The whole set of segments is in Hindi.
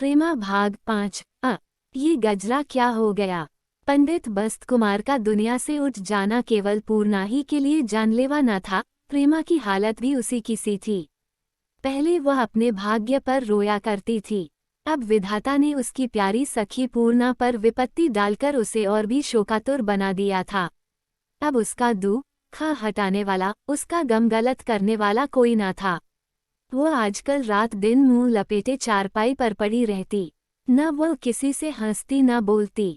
प्रेमा भाग 5। ये गजरा क्या हो गया। पंडित बस्त कुमार का दुनिया से उठ जाना केवल पूर्णा ही के लिए जानलेवा न था, प्रेमा की हालत भी उसी की सी थी। पहले वह अपने भाग्य पर रोया करती थी, अब विधाता ने उसकी प्यारी सखी पूर्णा पर विपत्ति डालकर उसे और भी शोकातुर बना दिया था। अब उसका दुख हटाने वाला, उसका गम गलत करने वाला कोई न था। वह आजकल रात दिन मुंह लपेटे चारपाई पर पड़ी रहती, न वह किसी से हंसती न बोलती।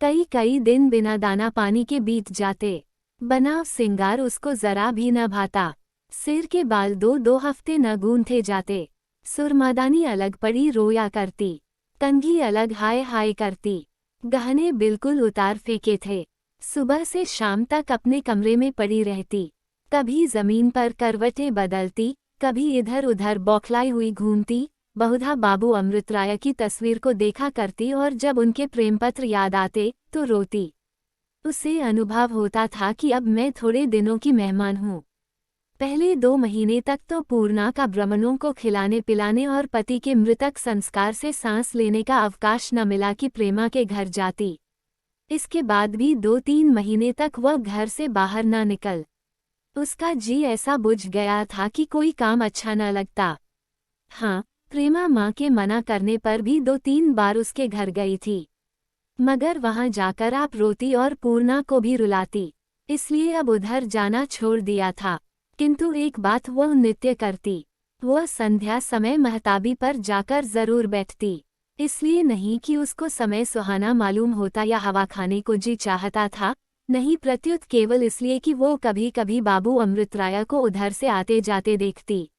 कई कई दिन बिना दाना पानी के बीत जाते। बनाव सिंगार उसको जरा भी न भाता। सिर के बाल दो दो हफ्ते न गूंथे जाते। सुरमादानी अलग पड़ी रोया करती, कंघी अलग हाय हाय करती। गहने बिल्कुल उतार फेंके थे। सुबह से शाम तक अपने कमरे में पड़ी रहती, कभी जमीन पर करवटें बदलती, कभी इधर उधर बौखलाई हुई घूमती। बहुधा बाबू अमृतराय की तस्वीर को देखा करती और जब उनके प्रेमपत्र याद आते तो रोती। उसे अनुभव होता था कि अब मैं थोड़े दिनों की मेहमान हूँ। पहले 2 महीने तक तो पूर्णा का ब्राह्मणों को खिलाने पिलाने और पति के मृतक संस्कार से सांस लेने का अवकाश न मिला कि प्रेमा के घर जाती। इसके बाद भी 2-3 महीने तक वह घर से बाहर न निकल। उसका जी ऐसा बुझ गया था कि कोई काम अच्छा न लगता। हाँ, प्रेमा माँ के मना करने पर भी 2-3 बार उसके घर गई थी, मगर वहां जाकर आप रोती और पूर्णा को भी रुलाती, इसलिए अब उधर जाना छोड़ दिया था। किंतु एक बात वह नित्य करती, वह संध्या समय महताबी पर जाकर जरूर बैठती। इसलिए नहीं कि उसको समय सुहाना मालूम होता या हवा खाने को जी चाहता था, नहीं, प्रत्युत केवल इसलिए कि वो कभी कभी बाबू अमृतराय को उधर से आते जाते देखती।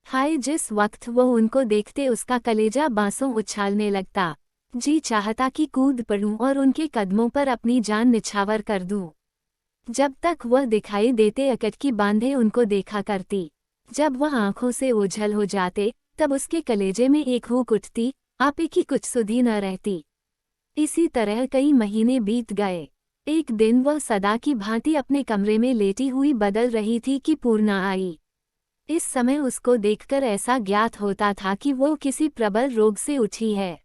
हाय, जिस वक्त वो उनको देखते उसका कलेजा बांसों उछालने लगता। जी चाहता कि कूद पड़ूं और उनके कदमों पर अपनी जान निछावर कर दूं। जब तक वह दिखाई देते अकटकी बांधे उनको देखा करती। जब वह आंखों से ओझल हो जाते तब उसके कलेजे में एक हुक उठती, आपे की कुछ सुधी न रहती। इसी तरह कई महीने बीत गए। एक दिन वह सदा की भांति अपने कमरे में लेटी हुई बदल रही थी कि पूर्णा आई। इस समय उसको देखकर ऐसा ज्ञात होता था कि वो किसी प्रबल रोग से उठी है।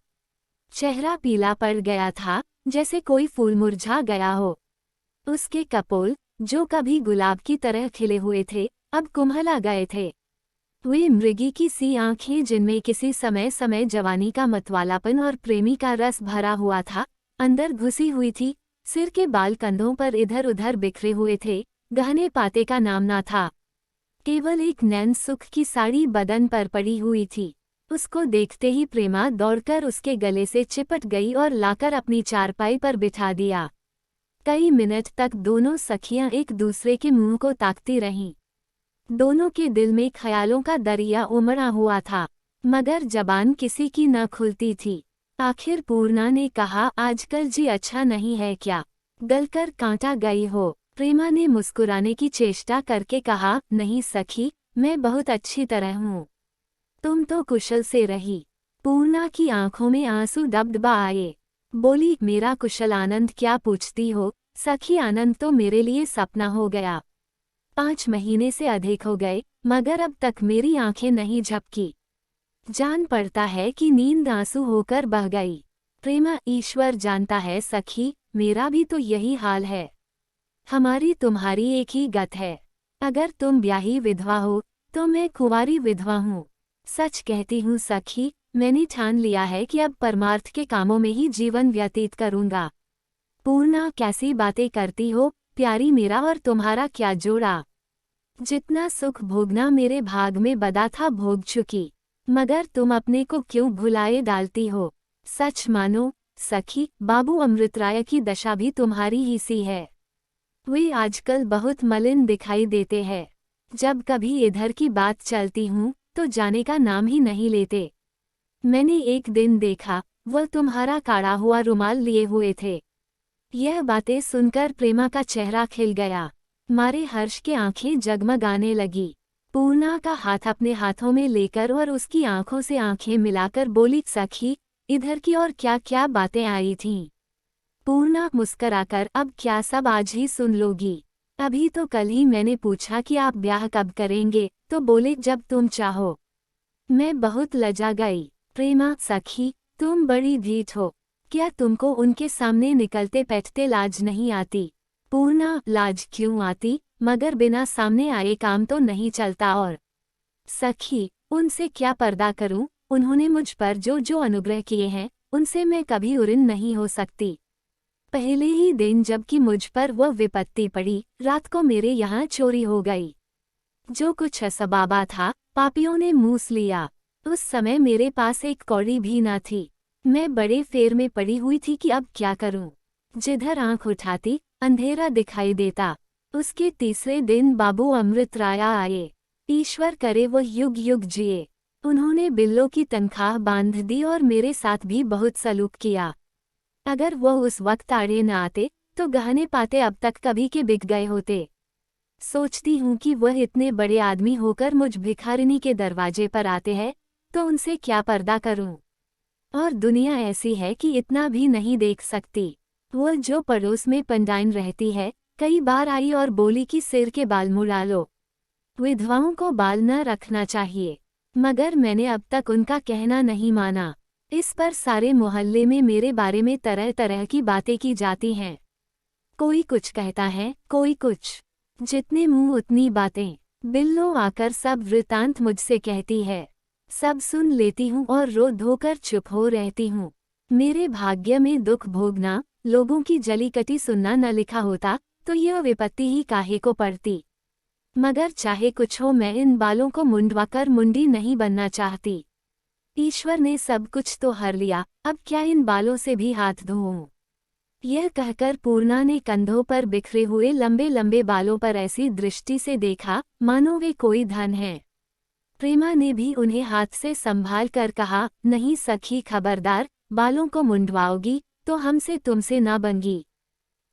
चेहरा पीला पड़ गया था, जैसे कोई फूल मुरझा गया हो। उसके कपोल, जो कभी गुलाब की तरह खिले हुए थे, अब कुम्हला गए थे। वे मृगी की सी आंखें जिनमें किसी समय समय जवानी का मतवालापन और प्रेमी का रस भरा हुआ था, अंदर घुसी हुई थी। सिर के बाल कंधों पर इधर उधर बिखरे हुए थे, गहने पाते का नाम ना था। केवल एक नैन सुख की साड़ी बदन पर पड़ी हुई थी। उसको देखते ही प्रेमा दौड़कर उसके गले से चिपट गई और लाकर अपनी चारपाई पर बिठा दिया। कई मिनट तक दोनों सखियां एक दूसरे के मुंह को ताकती रहीं। दोनों के दिल में ख्यालों का दरिया उमड़ा हुआ था, मगर जबान किसी की न खुलती थी। आखिर पूर्णा ने कहा, आजकल जी अच्छा नहीं है क्या? गलकर कांटा गई हो? प्रेमा ने मुस्कुराने की चेष्टा करके कहा, नहीं सखी, मैं बहुत अच्छी तरह हूँ। तुम तो कुशल से रही। पूर्णा की आंखों में आंसू दबदबा आए। बोली, मेरा कुशल आनंद क्या पूछती हो सखी, आनंद तो मेरे लिए सपना हो गया। 5 महीने से अधिक हो गए, मगर अब तक मेरी आंखें नहीं झपकी। जान पड़ता है कि नींद आंसू होकर बह गई। प्रेमा, ईश्वर जानता है सखी, मेरा भी तो यही हाल है। हमारी तुम्हारी एक ही गत है। अगर तुम ब्याही विधवा हो तो मैं कुंवारी विधवा हूँ। सच कहती हूँ सखी, मैंने ठान लिया है कि अब परमार्थ के कामों में ही जीवन व्यतीत करूँगा। पूर्णा, कैसी बातें करती हो प्यारी, मेरा और तुम्हारा क्या जोड़ा। जितना सुख भोगना मेरे भाग में बदा था भोग चुकी, मगर तुम अपने को क्यों भुलाए डालती हो। सच मानो सखी, बाबू अमृतराय की दशा भी तुम्हारी ही सी है। वे आजकल बहुत मलिन दिखाई देते हैं। जब कभी इधर की बात चलती हूँ तो जाने का नाम ही नहीं लेते। मैंने एक दिन देखा, वह तुम्हारा काढ़ा हुआ रुमाल लिए हुए थे। यह बातें सुनकर प्रेमा का चेहरा खिल गया, मारे हर्ष के आंखें जगमगाने लगी। पूर्णा का हाथ अपने हाथों में लेकर और उसकी आंखों से आंखें मिलाकर बोली, सखी, इधर की और क्या क्या बातें आई थीं। पूर्णा मुस्कराकर, अब क्या सब आज ही सुन लोगी? अभी तो कल ही मैंने पूछा कि आप ब्याह कब करेंगे, तो बोले जब तुम चाहो। मैं बहुत लजा गई। प्रेमा, सखी, तुम बड़ी ढीठ हो। क्या तुमको उनके सामने निकलते बैठते लाज नहीं आती? पूर्णा, लाज क्यों आती, मगर बिना सामने आए काम तो नहीं चलता। और सखी, उनसे क्या पर्दा करूं? उन्होंने मुझ पर जो जो अनुग्रह किए हैं, उनसे मैं कभी उऋण नहीं हो सकती। पहले ही दिन जबकि मुझ पर वह विपत्ति पड़ी, रात को मेरे यहाँ चोरी हो गई। जो कुछ असबाबा था, पापियों ने मूस लिया। उस समय मेरे पास एक कौड़ी भी न थी। मैं बड़े फेर में पड़ी हुई थी कि अब क्या करूं। जिधर आंख उठाती, अंधेरा दिखाई देता। उसके तीसरे दिन बाबू अमृत राया आए। ईश्वर करे वो युग युग जिए। उन्होंने बिल्लों की तनख्वाह बांध दी और मेरे साथ भी बहुत सलूक किया। अगर वह उस वक्त आड़े न आते, तो गहने पाते अब तक कभी के बिक गए होते। सोचती हूँ कि वह इतने बड़े आदमी होकर मुझ भिखारिनी के दरवाजे पर आते हैं, तो उनसे क्या पर्दा करूं? और दुनिया ऐसी है कि इतना भी नहीं देख सकती। वह जो पड़ोस में पंडाइन रहती है, कई बार आई और बोली कि सिर के बाल मुड़ा लो। विधवाओं को बाल न रखना चाहिए, मगर मैंने अब तक उनका कहना नहीं माना। इस पर सारे मोहल्ले में मेरे बारे में तरह तरह की बातें की जाती हैं। कोई कुछ कहता है, कोई कुछ। जितने मुंह उतनी बातें। बिल्लो आकर सब वृतांत मुझसे कहती है। सब सुन लेती हूँ और रो धोकर चुप हो रहती हूँ। मेरे भाग्य में दुख भोगना, लोगों की जलीकटी सुनना न लिखा होता, तो यह विपत्ति ही काहे को पड़ती। मगर चाहे कुछ हो, मैं इन बालों को मुंडवाकर मुंडी नहीं बनना चाहती। ईश्वर ने सब कुछ तो हर लिया, अब क्या इन बालों से भी हाथ धोऊं? यह कहकर पूर्णा ने कंधों पर बिखरे हुए लंबे लंबे बालों पर ऐसी दृष्टि से देखा, मानो वे कोई धन है। प्रेमा ने भी उन्हें हाथ से संभाल कर कहा, नहीं सखी, खबरदार, बालों को मुंडवाओगी तो हमसे तुमसे ना बंगी।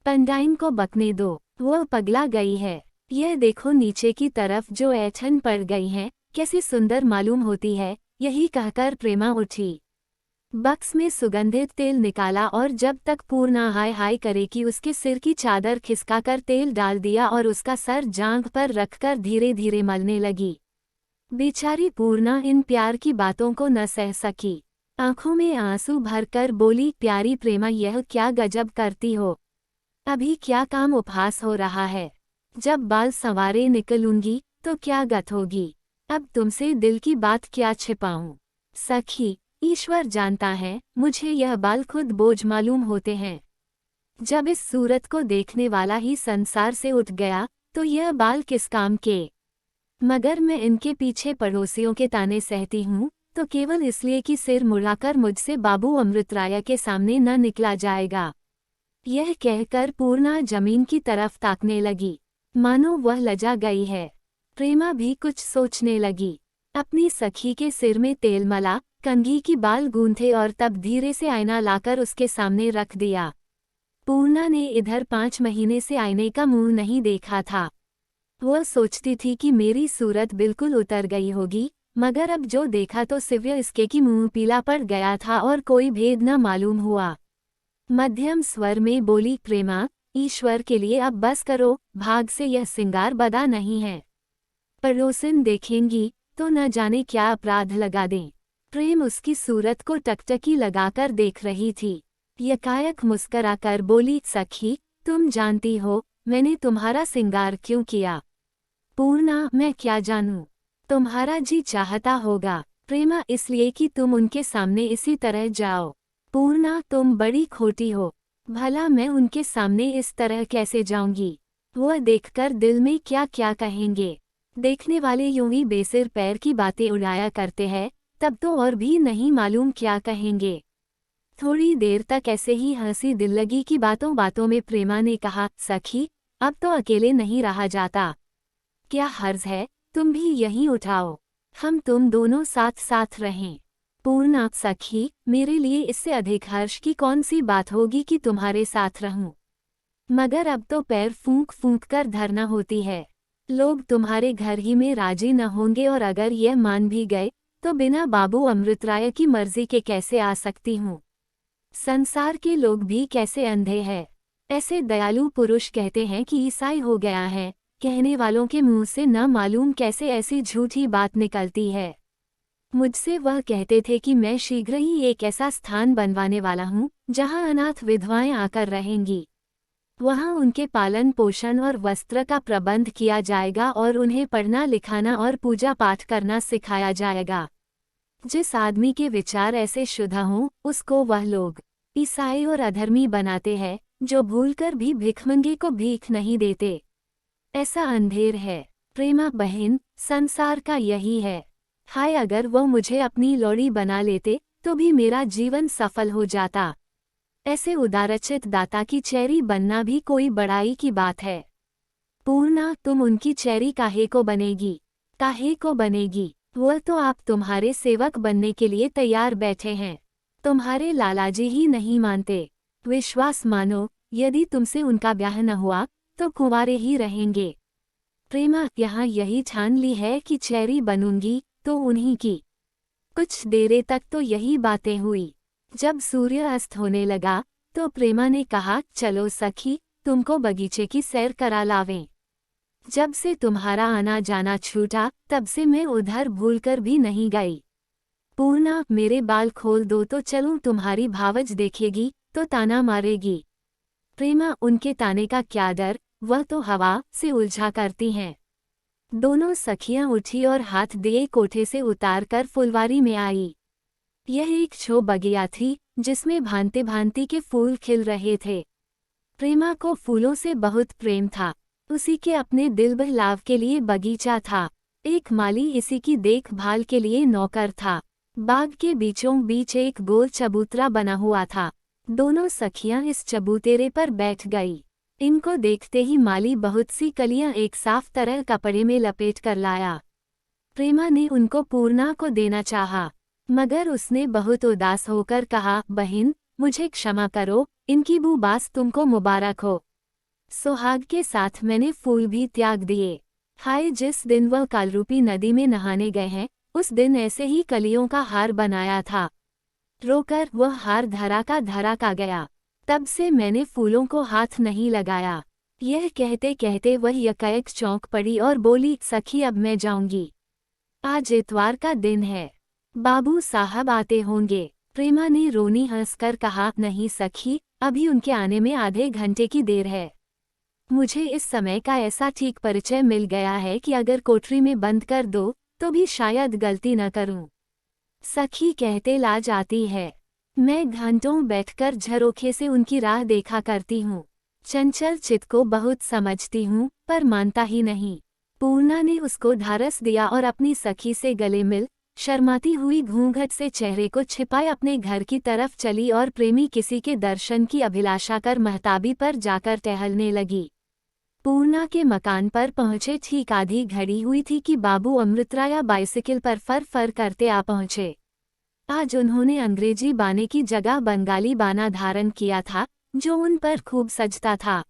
पंडाइन को बकने दो, वह पगला गई है। यह देखो नीचे की तरफ जो ऐंठन पड़ गई हैं, कैसी सुंदर मालूम होती है। यही कहकर प्रेमा उठी। बक्स में सुगंधित तेल निकाला और जब तक पूर्णा हाय हाय करे कि उसके सिर की चादर खिसकाकर तेल डाल दिया और उसका सर जांघ पर रखकर धीरे धीरे मलने लगी। बेचारी पूर्णा इन प्यार की बातों को न सह सकी। आंखों में आंसू भरकर बोली, प्यारी प्रेमा, यह क्या गजब करती हो? अभी क्या काम उपहास हो रहा है? जब बाल संवारे निकलूंगी तो क्या गत होगी? अब तुमसे दिल की बात क्या छिपाऊं? सखी, ईश्वर जानता है, मुझे यह बाल खुद बोझ मालूम होते हैं। जब इस सूरत को देखने वाला ही संसार से उठ गया, तो यह बाल किस काम के? मगर मैं इनके पीछे पड़ोसियों के ताने सहती हूँ, तो केवल इसलिए कि सिर मुड़ाकर मुझसे बाबू अमृतराय के सामने न निकला जाएगा। यह कहकर पूर्णा जमीन की तरफ ताकने लगी, मानो वह लजा गई है। प्रेमा भी कुछ सोचने लगी। अपनी सखी के सिर में तेल मला, कंघी की बाल गूंथे और तब धीरे से आईना लाकर उसके सामने रख दिया। पूर्णा ने इधर 5 महीने से आईने का मुंह नहीं देखा था। वह सोचती थी कि मेरी सूरत बिल्कुल उतर गई होगी, मगर अब जो देखा तो सिव्य इसके कि मुंह पीला पड़ गया था और कोई भेद न मालूम हुआ। मध्यम स्वर में बोली, प्रेमा, ईश्वर के लिए अब बस करो, भाग से यह सिंगार बदा नहीं है। पड़ोसिन देखेंगी तो न जाने क्या अपराध लगा दें। प्रेम उसकी सूरत को टकटकी लगाकर देख रही थी। यकायक मुस्कराकर बोली, सखी, तुम जानती हो मैंने तुम्हारा सिंगार क्यों किया? पूर्णा, मैं क्या जानूं? तुम्हारा जी चाहता होगा। प्रेमा, इसलिए कि तुम उनके सामने इसी तरह जाओ। पूर्णा, तुम बड़ी खोटी हो। भला मैं उनके सामने इस तरह कैसे जाऊंगी? वह देखकर दिल में क्या क्या कहेंगे। देखने वाले यूं ही बेसिर पैर की बातें उड़ाया करते हैं, तब तो और भी नहीं मालूम क्या कहेंगे। थोड़ी देर तक ऐसे ही हंसी दिल लगी कि बातों बातों में प्रेमा ने कहा, सखी, अब तो अकेले नहीं रहा जाता। क्या हर्ज है, तुम भी यहीं उठाओ, हम तुम दोनों साथ साथ रहें। पूर्णा, सखी, मेरे लिए इससे अधिक हर्ष की कौन सी बात होगी कि तुम्हारे साथ रहूं? मगर अब तो पैर फूंक फूंक कर धरना होती है। लोग तुम्हारे घर ही में राजी न होंगे और अगर यह मान भी गए, तो बिना बाबू अमृतराय की मर्जी के कैसे आ सकती हूँ? संसार के लोग भी कैसे अंधे हैं। ऐसे दयालु पुरुष कहते हैं कि ईसाई हो गया है, कहने वालों के मुंह से न मालूम कैसे ऐसी झूठी बात निकलती है। मुझसे वह कहते थे कि मैं शीघ्र ही एक ऐसा स्थान बनवाने वाला हूँ जहाँ अनाथ विधवाएं आकर रहेंगी। वहाँ उनके पालन पोषण और वस्त्र का प्रबंध किया जाएगा और उन्हें पढ़ना लिखाना और पूजा पाठ करना सिखाया जाएगा। जिस आदमी के विचार ऐसे शुद्ध हों, उसको वह लोग ईसाई और अधर्मी बनाते हैं, जो भूलकर भी भिखमंगे को भीख नहीं देते। ऐसा अंधेर है। प्रेमा बहन, संसार का यही है। हाय, अगर वो मुझे अपनी लौड़ी बना लेते तो भी मेरा जीवन सफल हो जाता। ऐसे उदारचित दाता की चेरी बनना भी कोई बड़ाई की बात है। पूर्णा, तुम उनकी चेरी काहे को बनेगी? काहे को बनेगी? वह तो आप तुम्हारे सेवक बनने के लिए तैयार बैठे हैं। तुम्हारे लालाजी ही नहीं मानते। विश्वास मानो, यदि तुमसे उनका ब्याह न हुआ तो कुंवारे ही रहेंगे। प्रेमा, यहाँ यही ठान ली है कि चेरी बनूंगी तो उन्हीं की। कुछ देर तक तो यही बातें हुई। जब सूर्य अस्त होने लगा तो प्रेमा ने कहा, चलो सखी, तुमको बगीचे की सैर करा लावें। जब से तुम्हारा आना जाना छूटा तब से मैं उधर भूलकर भी नहीं गई। पूर्णा, मेरे बाल खोल दो तो चलूं, तुम्हारी भावज देखेगी तो ताना मारेगी। प्रेमा, उनके ताने का क्या डर, वह तो हवा से उलझा करती हैं। दोनों सखियां उठी और हाथ दिए कोठे से उतारकर फुलवारी में आई। यह एक छो बगिया थी जिसमें भांति भांति के फूल खिल रहे थे। प्रेमा को फूलों से बहुत प्रेम था। उसी के अपने दिल बहलाव के लिए बगीचा था। एक माली इसी की देखभाल के लिए नौकर था। बाग के बीचों बीच एक गोल चबूतरा बना हुआ था। दोनों सखियां इस चबूतेरे पर बैठ गई। इनको देखते ही माली बहुत सी कलियां एक साफ तरल कपड़े में लपेट कर लाया। प्रेमा ने उनको पूर्णा को देना चाहा, मगर उसने बहुत उदास होकर कहा, बहन, मुझे क्षमा करो, इनकी बुबास तुमको मुबारक हो। सुहाग के साथ मैंने फूल भी त्याग दिए। हाय, जिस दिन वह कालरूपी नदी में नहाने गए हैं, उस दिन ऐसे ही कलियों का हार बनाया था। रोकर वह हार धरा का गया। तब से मैंने फूलों को हाथ नहीं लगाया। यह कहते कहते वह यकायक चौंक पड़ी और बोली, सखी, अब मैं जाऊंगी। आज इतवार का दिन है, बाबू साहब आते होंगे। प्रेमा ने रोनी हंसकर कहा, नहीं सखी, अभी उनके आने में आधे घंटे की देर है। मुझे इस समय का ऐसा ठीक परिचय मिल गया है कि अगर कोठरी में बंद कर दो तो भी शायद गलती न करूं। सखी कहते लाज आती है। मैं घंटों बैठकर झरोखे से उनकी राह देखा करती हूँ। चंचल चित्त को बहुत समझती हूँ, पर मानता ही नहीं। पूर्णा ने उसको ढारस दिया और अपनी सखी से गले मिल शर्माती हुई घूंघट से चेहरे को छिपाए अपने घर की तरफ चली और प्रेमी किसी के दर्शन की अभिलाषा कर महताबी पर जाकर टहलने लगी। पूर्णा के मकान पर पहुंचे ठीक आधी घड़ी हुई थी कि बाबू अमृतराया बाइसिकल पर फर फर करते आ पहुंचे। आज उन्होंने अंग्रेजी बाने की जगह बंगाली बाना धारण किया था, जो उन पर खूब सजता था।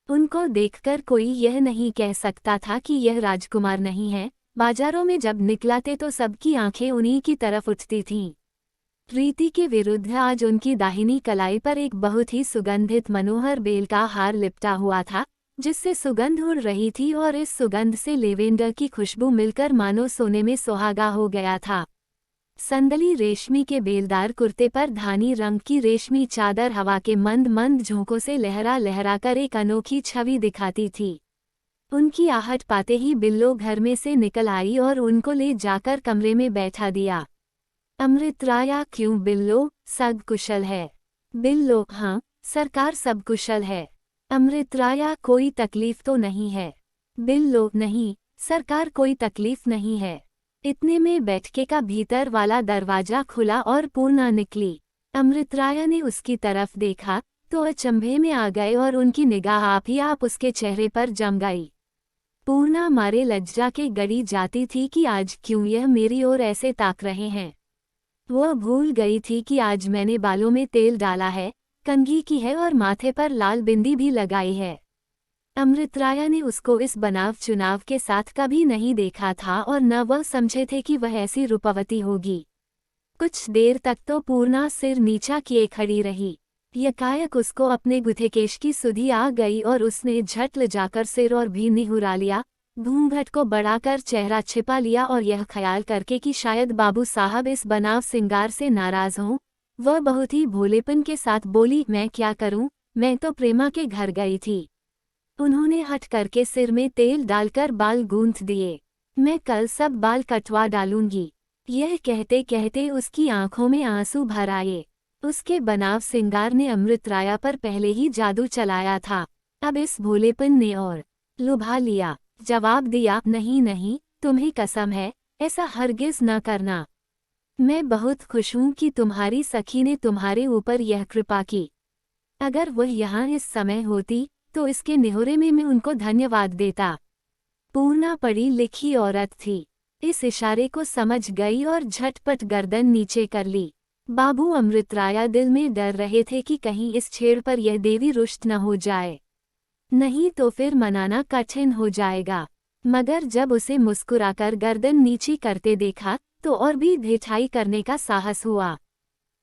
उनको देखकर कोई यह नहीं कह सकता था कि यह राजकुमार नहीं है। बाजारों में जब निकलाते तो सबकी आंखें उन्हीं की तरफ उठती थीं। रीति के विरुद्ध आज उनकी दाहिनी कलाई पर एक बहुत ही सुगंधित मनोहर बेल का हार लिपटा हुआ था, जिससे सुगंध उड़ रही थी और इस सुगंध से लेवेंडर की खुशबू मिलकर मानो सोने में सुहागा हो गया था। संदली रेशमी के बेलदार कुर्ते पर धानी रंग की रेशमी चादर हवा के मंद मंद झोंकों से लहरा लहरा कर एक अनोखी छवि दिखाती थी। उनकी आहट पाते ही बिल्लो घर में से निकल आई और उनको ले जाकर कमरे में बैठा दिया। अमृतराया, क्यों बिल्लो, सब कुशल है? बिल्लो, हाँ सरकार, सब कुशल है। अमृतराया, कोई तकलीफ तो नहीं है? बिल्लो, नहीं सरकार, कोई तकलीफ नहीं है। इतने में बैठके का भीतर वाला दरवाजा खुला और पूर्णा निकली। अमृतराया ने उसकी तरफ देखा तो अचंभे में आ गए और उनकी निगाह आप ही आप उसके चेहरे पर जम गई। पूर्णा मारे लज्जा के गड़ी जाती थी कि आज क्यों यह मेरी ओर ऐसे ताक रहे हैं। वह भूल गई थी कि आज मैंने बालों में तेल डाला है, कंघी की है और माथे पर लाल बिंदी भी लगाई है। अमृतराया ने उसको इस बनाव चुनाव के साथ कभी नहीं देखा था और न वह समझे थे कि वह ऐसी रूपवती होगी। कुछ देर तक तो पूर्णा सिर नीचा किए खड़ी रही। यकायक उसको अपने गुथेकेश की सुधि आ गई और उसने झट ले जाकर सिर और भी निहुरा लिया घूंघट को बढ़ाकर चेहरा छिपा लिया और यह ख्याल करके कि शायद बाबू साहब इस बनाव सिंगार से नाराज हों, वह बहुत ही भोलेपन के साथ बोली, मैं क्या करूं, मैं तो प्रेमा के घर गई थी। उन्होंने हट करके सिर में तेल डालकर बाल गूंथ दिए। मैं कल सब बाल कटवा डालूंगी। यह कहते कहते उसकी आंखों में आंसू भर आए। उसके बनाव सिंगार ने अमृत राया पर पहले ही जादू चलाया था, अब इस भोलेपन ने और लुभा लिया। जवाब दिया, नहीं नहीं, तुम्हें कसम है, ऐसा हरगिज न करना। मैं बहुत खुश हूं कि तुम्हारी सखी ने तुम्हारे ऊपर यह कृपा की। अगर वह यहाँ इस समय होती तो इसके निहोरे में मैं उनको धन्यवाद देता। पूर्णा पढ़ी लिखी औरत थी, इस इशारे को समझ गई और झटपट गर्दन नीचे कर ली। बाबू अमृत राया दिल में डर रहे थे कि कहीं इस छेड़ पर यह देवी रुष्ट न हो जाए, नहीं तो फिर मनाना कठिन हो जाएगा। मगर जब उसे मुस्कुराकर गर्दन नीची करते देखा तो और भी ढिठाई करने का साहस हुआ।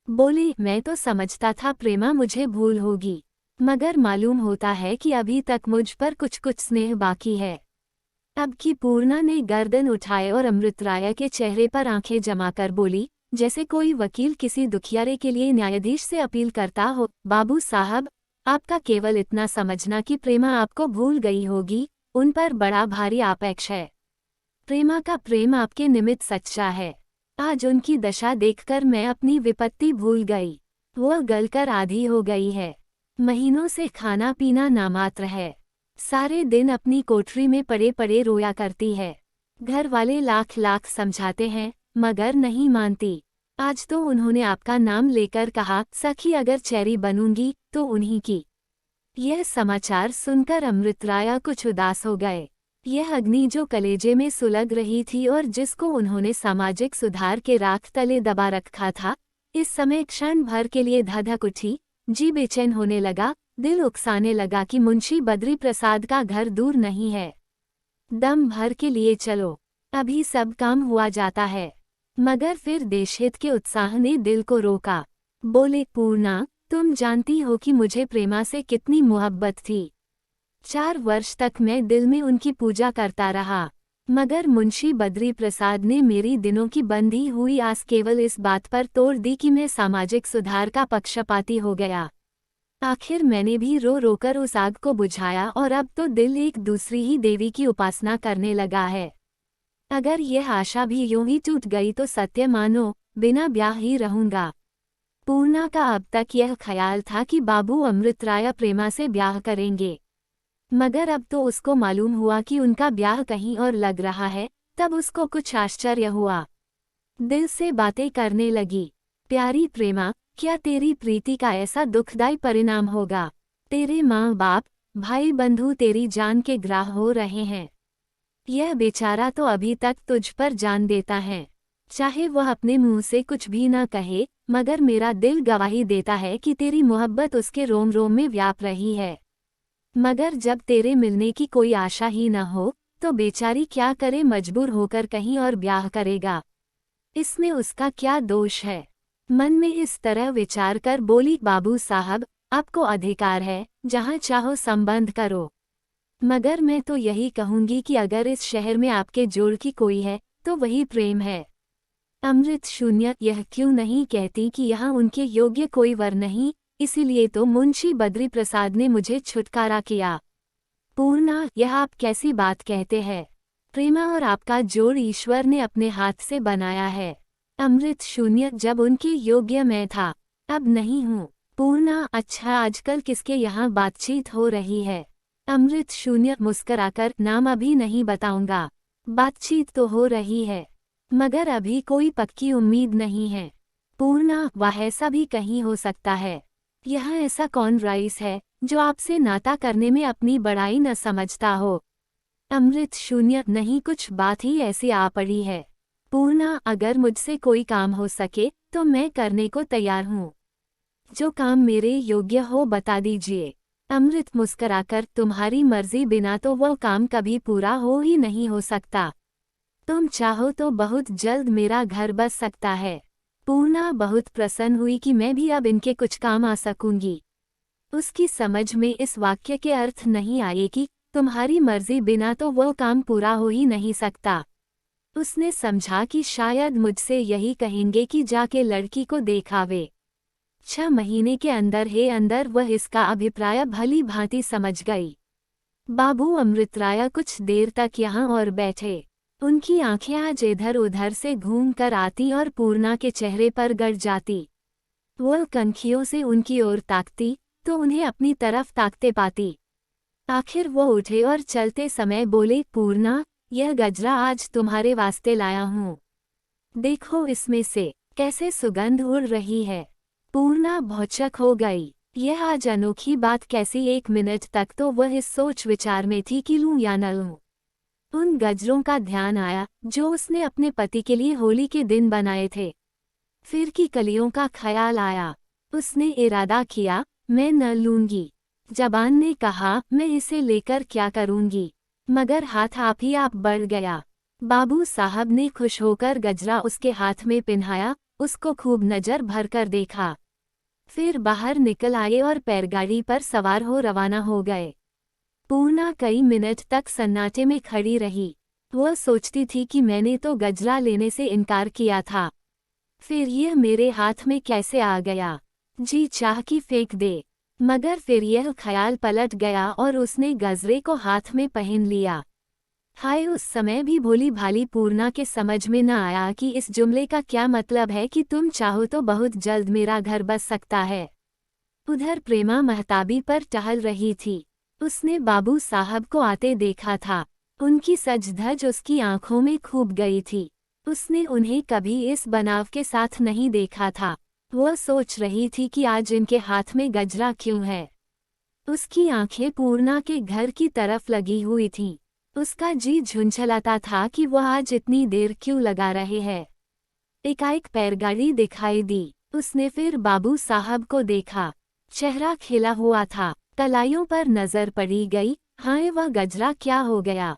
बोली, मैं तो समझता था प्रेमा मुझे भूल होगी, मगर मालूम होता है कि अभी तक मुझ पर कुछ कुछ स्नेह बाकी है। अब की पूर्णा ने गर्दन उठाए और अमृत राया के चेहरे पर आंखें जमाकर बोली, जैसे कोई वकील किसी दुखियारे के लिए न्यायाधीश से अपील करता हो, बाबू साहब, आपका केवल इतना समझना कि प्रेमा आपको भूल गई होगी, उन पर बड़ा भारी आपेक्ष है। प्रेमा का प्रेम आपके निमित्त सच्चा है। आज उनकी दशा देखकर मैं अपनी विपत्ति भूल गई। वह गलकर आधी हो गई है। महीनों से खाना पीना नामात्र है। सारे दिन अपनी कोठरी में पड़े पड़े रोया करती है। घर वाले लाख लाख समझाते हैं, मगर नहीं मानती। आज तो उन्होंने आपका नाम लेकर कहा, सखी अगर चेरी बनूंगी तो उन्हीं की। यह समाचार सुनकर अमृत राया कुछ उदास हो गए। यह अग्नि जो कलेजे में सुलग रही थी और जिसको उन्होंने सामाजिक सुधार के राख तले दबा रखा था, इस समय क्षण भर के लिए धधक उठी। जी बेचैन होने लगा, दिल उकसाने लगा कि मुंशी बद्री प्रसाद का घर दूर नहीं है। दम भर के लिए चलो, अभी सब काम हुआ जाता है। मगर फिर देशहित के उत्साह ने दिल को रोका। बोले, पूर्णा, तुम जानती हो कि मुझे प्रेमा से कितनी मोहब्बत थी। 4 वर्ष तक मैं दिल में उनकी पूजा करता रहा, मगर मुंशी बद्री प्रसाद ने मेरी दिनों की बंधी हुई आस केवल इस बात पर तोड़ दी कि मैं सामाजिक सुधार का पक्षपाती हो गया। आखिर मैंने भी रो रोकर उस आग को बुझाया और अब तो दिल एक दूसरी ही देवी की उपासना करने लगा है। अगर यह आशा भी यूं ही टूट गई तो सत्य मानो, बिना ब्याह ही रहूंगा। पूर्णा का अब तक यह ख्याल था कि बाबू अमृत राया प्रेमा से ब्याह करेंगे, मगर अब तो उसको मालूम हुआ कि उनका ब्याह कहीं और लग रहा है। तब उसको कुछ आश्चर्य हुआ। दिल से बातें करने लगी, प्यारी प्रेमा, क्या तेरी प्रीति का ऐसा दुखदायी परिणाम होगा? तेरे माँ बाप, भाई बंधु तेरी जान के ग्राह हो रहे हैं। यह बेचारा तो अभी तक तुझ पर जान देता है, चाहे वह अपने मुंह से कुछ भी न कहे, मगर मेरा दिल गवाही देता है कि तेरी मोहब्बत उसके रोम रोम में व्याप रही है। मगर जब तेरे मिलने की कोई आशा ही न हो तो बेचारी क्या करे, मजबूर होकर कहीं और ब्याह करेगा। इसमें उसका क्या दोष है? मन में इस तरह विचार कर बोली, बाबू साहब, आपको अधिकार है, जहाँ चाहो संबंध करो, मगर मैं तो यही कहूंगी कि अगर इस शहर में आपके जोड़ की कोई है तो वही प्रेम है। अमृत शून्य यह क्यों नहीं कहती कि यहाँ उनके योग्य कोई वर नहीं, इसीलिए तो मुंशी बद्री प्रसाद ने मुझे छुटकारा किया। पूर्णा, यह आप कैसी बात कहते हैं? प्रेमा और आपका जोड़ ईश्वर ने अपने हाथ से बनाया है। अमृत शून्य, जब उनके योग्य मैं था, अब नहीं हूँ। पूर्णा, अच्छा, आजकल किसके यहाँ बातचीत हो रही है? अमृत शून्य मुस्कराकर, नाम अभी नहीं बताऊंगा। बातचीत तो हो रही है, मगर अभी कोई पक्की उम्मीद नहीं है। पूर्णा, वह ऐसा भी कहीं हो सकता है। यहाँ ऐसा कौन रईस है जो आपसे नाता करने में अपनी बड़ाई न समझता हो? अमृत शून्य, नहीं, कुछ बात ही ऐसी आ पड़ी है। पूर्णा, अगर मुझसे कोई काम हो सके तो मैं करने को तैयार हूँ। जो काम मेरे योग्य हो बता दीजिए। अमृत मुस्कराकर, तुम्हारी मर्जी बिना तो वह काम कभी पूरा हो ही नहीं हो सकता। तुम चाहो तो बहुत जल्द मेरा घर बस सकता है। पूर्णा बहुत प्रसन्न हुई कि मैं भी अब इनके कुछ काम आ सकूंगी। उसकी समझ में इस वाक्य के अर्थ नहीं आए कि तुम्हारी मर्जी बिना तो वो काम पूरा हो ही नहीं सकता। उसने समझा कि शायद मुझसे यही कहेंगे कि जाके लड़की को देखावे। 6 महीने के अंदर वह इसका अभिप्राय भली भांति समझ गई। बाबू अमृतराय कुछ देर तक यहाँ और बैठे। उनकी आंखें आज इधर उधर से घूम कर आती और पूर्णा के चेहरे पर गड़ जाती। वह कनखियों से उनकी ओर ताकती तो उन्हें अपनी तरफ ताकते पाती। आखिर वो उठे और चलते समय बोले, पूर्णा, यह गजरा आज तुम्हारे वास्ते लाया हूँ। देखो इसमें से कैसे सुगंध उड़ रही है। पूर्णा भौचक हो गई। यह आज अनोखी बात कैसी। 1 मिनट तक तो वह इस सोच विचार में थी कि लूं या न लूं। उन गजरों का ध्यान आया जो उसने अपने पति के लिए होली के दिन बनाए थे। फिर की कलियों का ख्याल आया। उसने इरादा किया, मैं न लूंगी। जबान ने कहा, मैं इसे लेकर क्या करूंगी, मगर हाथ आप ही आप बढ़ गया। बाबू साहब ने खुश होकर गजरा उसके हाथ में पिन्हाया, उसको खूब नजर भरकर देखा। फिर बाहर निकल आए और बैलगाड़ी पर सवार हो रवाना हो गए। पूर्णा कई मिनट तक सन्नाटे में खड़ी रही। वह सोचती थी कि मैंने तो गजरा लेने से इनकार किया था, फिर यह मेरे हाथ में कैसे आ गया। जी चाह कि फेंक दे, मगर फिर यह ख्याल पलट गया और उसने गजरे को हाथ में पहन लिया। हाय, उस समय भी भोली भाली पूर्णा के समझ में न आया कि इस जुमले का क्या मतलब है कि तुम चाहो तो बहुत जल्द मेरा घर बस सकता है। उधर प्रेमा महताबी पर टहल रही थी। उसने बाबू साहब को आते देखा था। उनकी सज धज उसकी आंखों में खूब गई थी। उसने उन्हें कभी इस बनाव के साथ नहीं देखा था। वह सोच रही थी कि आज इनके हाथ में गजरा क्यों है। उसकी आंखें पूर्णा के घर की तरफ लगी हुई थीं। उसका जी झुंझलाता था कि वह आज इतनी देर क्यों लगा रहे हैं। एकाएक बैलगाड़ी दिखाई दी। उसने फिर बाबू साहब को देखा। चेहरा खिला हुआ था। कलाइयों पर नजर पड़ी गई। हाय, वह गजरा क्या हो गया।